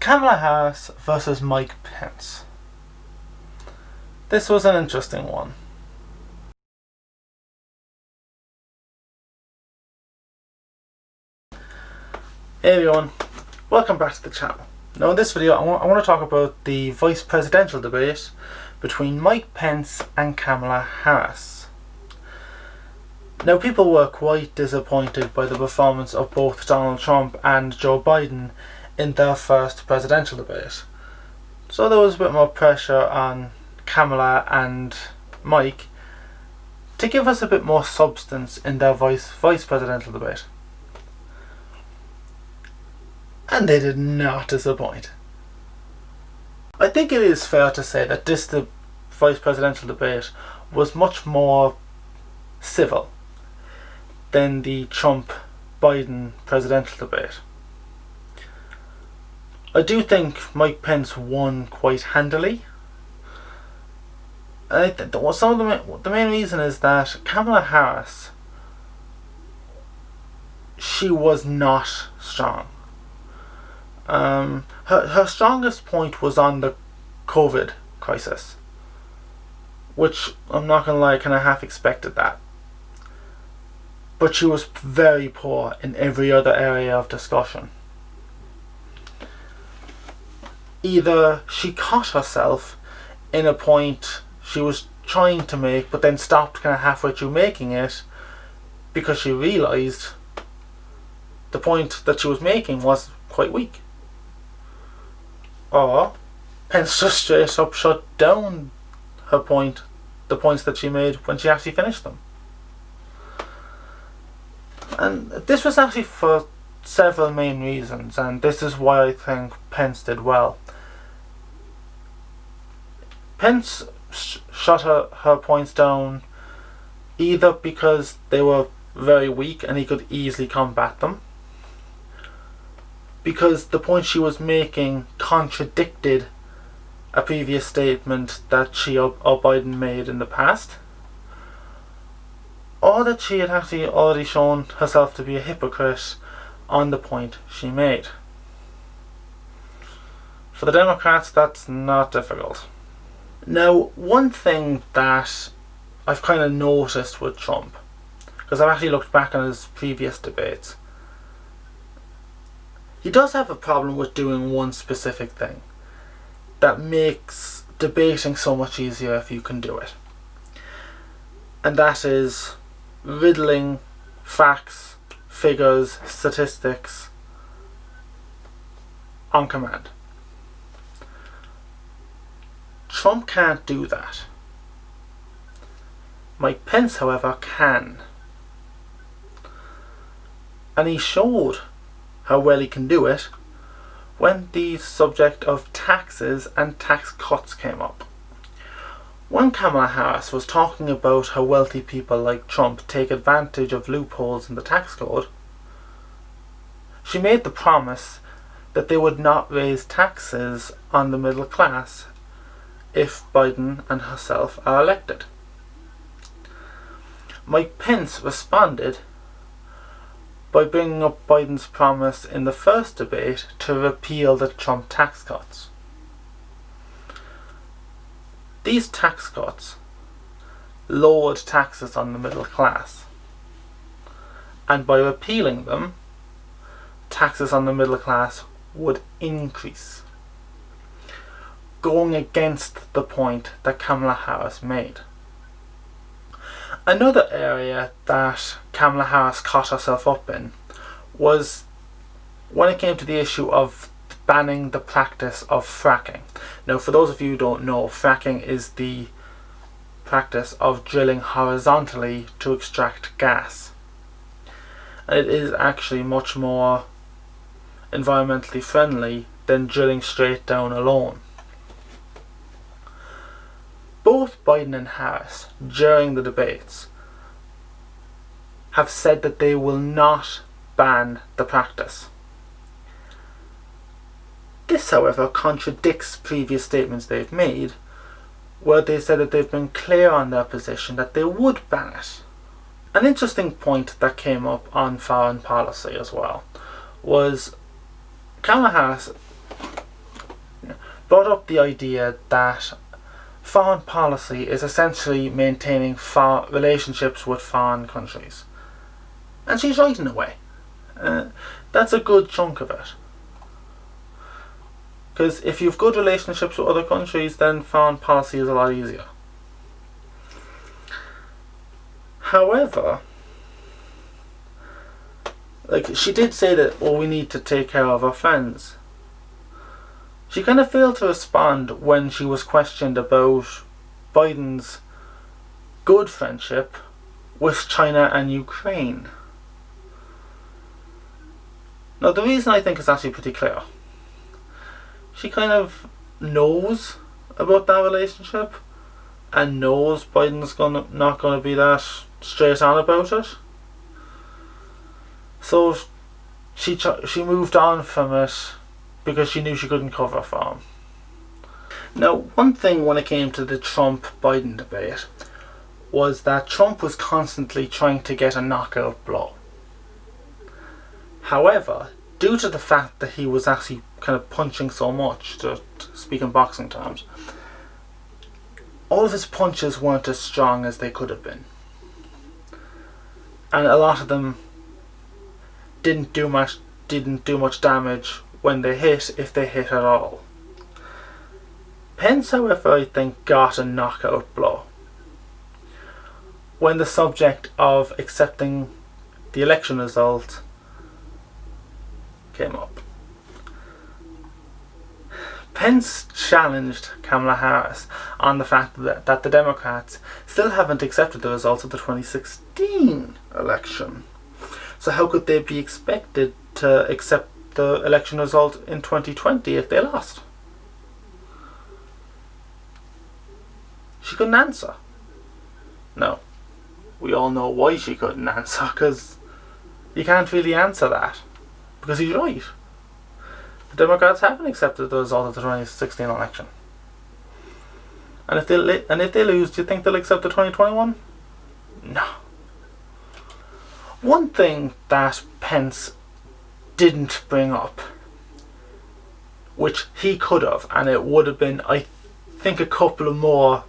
Kamala Harris versus Mike Pence. This was an interesting one. Hey everyone, welcome back to the channel. Now in this video I want to talk about the vice presidential debate between Mike Pence and Kamala Harris. Now people were quite disappointed by the performance of both Donald Trump and Joe Biden in their first presidential debate. So there was a bit more pressure on Kamala and Mike to give us a bit more substance in their vice presidential debate. And they did not disappoint. I think it is fair to say that the vice presidential debate was much more civil than the Trump-Biden presidential debate. I do think Mike Pence won quite handily. I think the main reason is that Kamala Harris, she was not strong. Her strongest point was on the COVID crisis, which I'm not gonna lie, I kind of half expected that. But she was very poor in every other area of discussion. Either she caught herself in a point she was trying to make but then stopped kind of halfway through making it because she realised the point that she was making was quite weak. Or Pence just straight up shut down the points that she made when she actually finished them. And this was actually for several main reasons, and this is why I think Pence did well. Pence shut her points down either because they were very weak and he could easily combat them, because the point she was making contradicted a previous statement that she or Biden made in the past, or that she had actually already shown herself to be a hypocrite on the point she made. For the Democrats, that's not difficult. Now, one thing that I've kind of noticed with Trump, because I've actually looked back on his previous debates, he does have a problem with doing one specific thing that makes debating so much easier if you can do it. And that is riddling facts, figures, statistics on command. Trump can't do that. Mike Pence, however, can. And he showed how well he can do it when the subject of taxes and tax cuts came up. When Kamala Harris was talking about how wealthy people like Trump take advantage of loopholes in the tax code, she made the promise that they would not raise taxes on the middle class if Biden and herself are elected. Mike Pence responded by bringing up Biden's promise in the first debate to repeal the Trump tax cuts. These tax cuts lowered taxes on the middle class, and by repealing them, taxes on the middle class would increase, going against the point that Kamala Harris made. Another area that Kamala Harris caught herself up in was when it came to the issue of banning the practice of fracking. Now, for those of you who don't know, fracking is the practice of drilling horizontally to extract gas. And it is actually much more environmentally friendly than drilling straight down alone. Both Biden and Harris, during the debates, have said that they will not ban the practice. This, however, contradicts previous statements they've made, where they said that they've been clear on their position that they would ban it. An interesting point that came up on foreign policy as well was Kamala Harris brought up the idea that foreign policy is essentially maintaining relationships with foreign countries. And she's right in a way. That's a good chunk of it. Because if you've good relationships with other countries, then foreign policy is a lot easier. However, she did say that, we need to take care of our friends. She kind of failed to respond when she was questioned about Biden's good friendship with China and Ukraine. Now, the reason I think is actually pretty clear. She kind of knows about that relationship and knows Biden's not going to be that straight on about it. So she moved on from it because she knew she couldn't cover for him. Now, one thing when it came to the Trump-Biden debate was that Trump was constantly trying to get a knockout blow. However, due to the fact that he was actually kind of punching so much, to speak in boxing terms, all of his punches weren't as strong as they could have been. And a lot of them didn't do much damage when they hit, if they hit at all. Pence, however, I think got a knockout blow when the subject of accepting the election result came up. Pence challenged Kamala Harris on the fact that the Democrats still haven't accepted the results of the 2016 election. So how could they be expected to accept the election result in 2020 if they lost? She couldn't answer. No. We all know why she couldn't answer, because you can't really answer that. Because he's right. The Democrats haven't accepted the result of the 2016 election. And if they lose, do you think they'll accept the 2021? No. One thing that Pence didn't bring up, which he could have, and it would have been, I think, a couple of more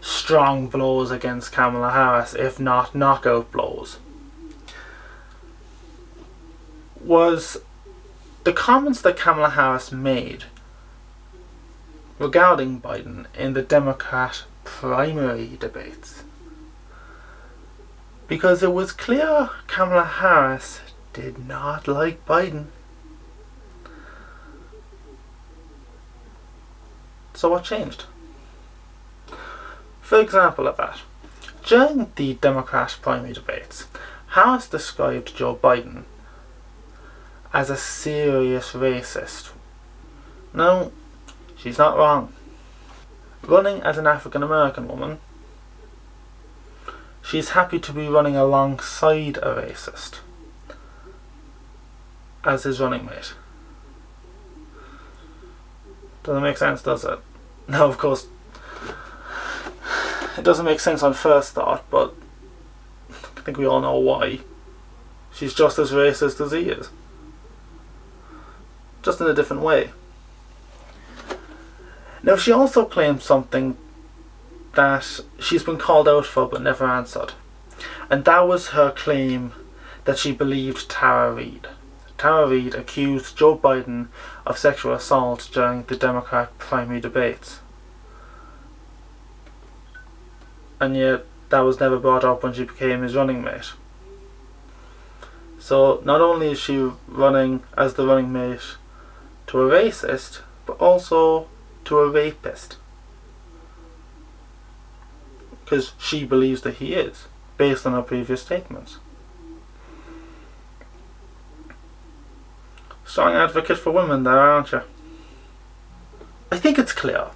strong blows against Kamala Harris, if not knockout blows, was the comments that Kamala Harris made regarding Biden in the Democrat primary debates. Because it was clear Kamala Harris did not like Biden. So what changed? For example of that, during the Democrat primary debates, Harris described Joe Biden as a serious racist. Now, she's not wrong. Running as an African American woman, she's happy to be running alongside a racist as his running mate. Doesn't make sense, does it? No, of course, it doesn't make sense on first thought, but I think we all know why. She's just as racist as he is. Just in a different way. Now, she also claimed something that she's been called out for but never answered. And that was her claim that she believed Tara Reid. Tara Reid accused Joe Biden of sexual assault during the Democrat primary debates. And yet, that was never brought up when she became his running mate. So, not only is she running as the running mate to a racist, but also to a rapist. Because she believes that he is, based on her previous statements. Strong advocate for women there, aren't you? I think it's clear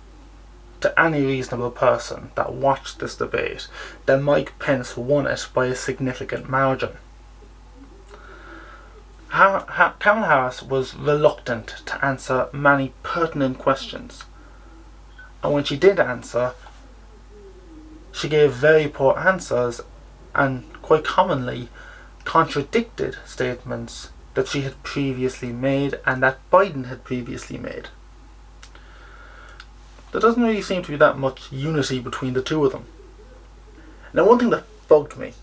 to any reasonable person that watched this debate that Mike Pence won it by a significant margin. Kamala Harris was reluctant to answer many pertinent questions, and when she did answer, she gave very poor answers and quite commonly contradicted statements that she had previously made and that Biden had previously made. there doesn't really seem to be that much unity between the two of them. Now, one thing that bugged me,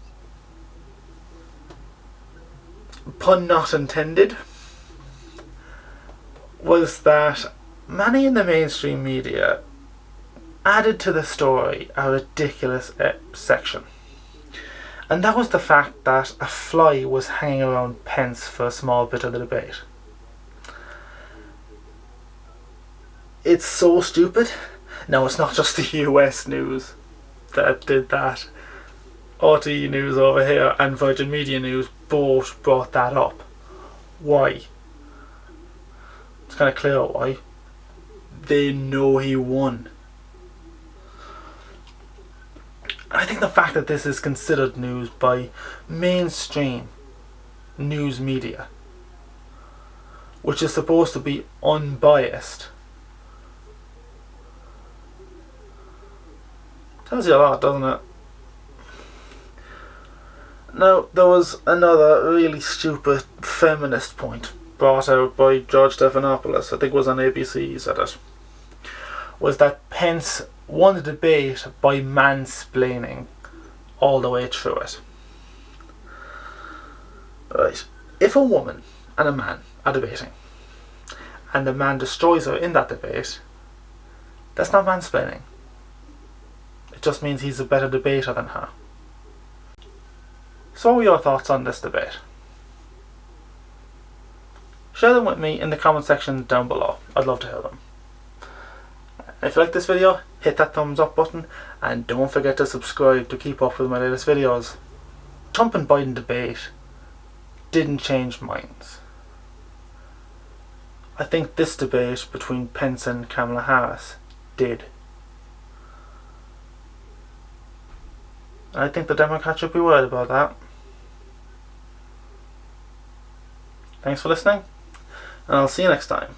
pun not intended, was that many in the mainstream media added to the story a ridiculous section. And that was the fact that a fly was hanging around Pence for a small bit of the debate. It's so stupid. No, it's not just the US news that did that. RTE News over here and Virgin Media News both brought that up. Why? It's kind of clear why. They know he won. I think the fact that this is considered news by mainstream news media, which is supposed to be unbiased, tells you a lot, doesn't it? Now, there was another really stupid feminist point brought out by George Stephanopoulos, I think it was on ABC, he said it, was that Pence won the debate by mansplaining all the way through it. Right. If a woman and a man are debating, and the man destroys her in that debate, that's not mansplaining. It just means he's a better debater than her. So what were your thoughts on this debate? Share them with me in the comment section down below. I'd love to hear them. If you like this video, hit that thumbs up button and don't forget to subscribe to keep up with my latest videos. Trump and Biden debate didn't change minds. I think this debate between Pence and Kamala Harris did. I think the Democrats should be worried about that. Thanks for listening, and I'll see you next time.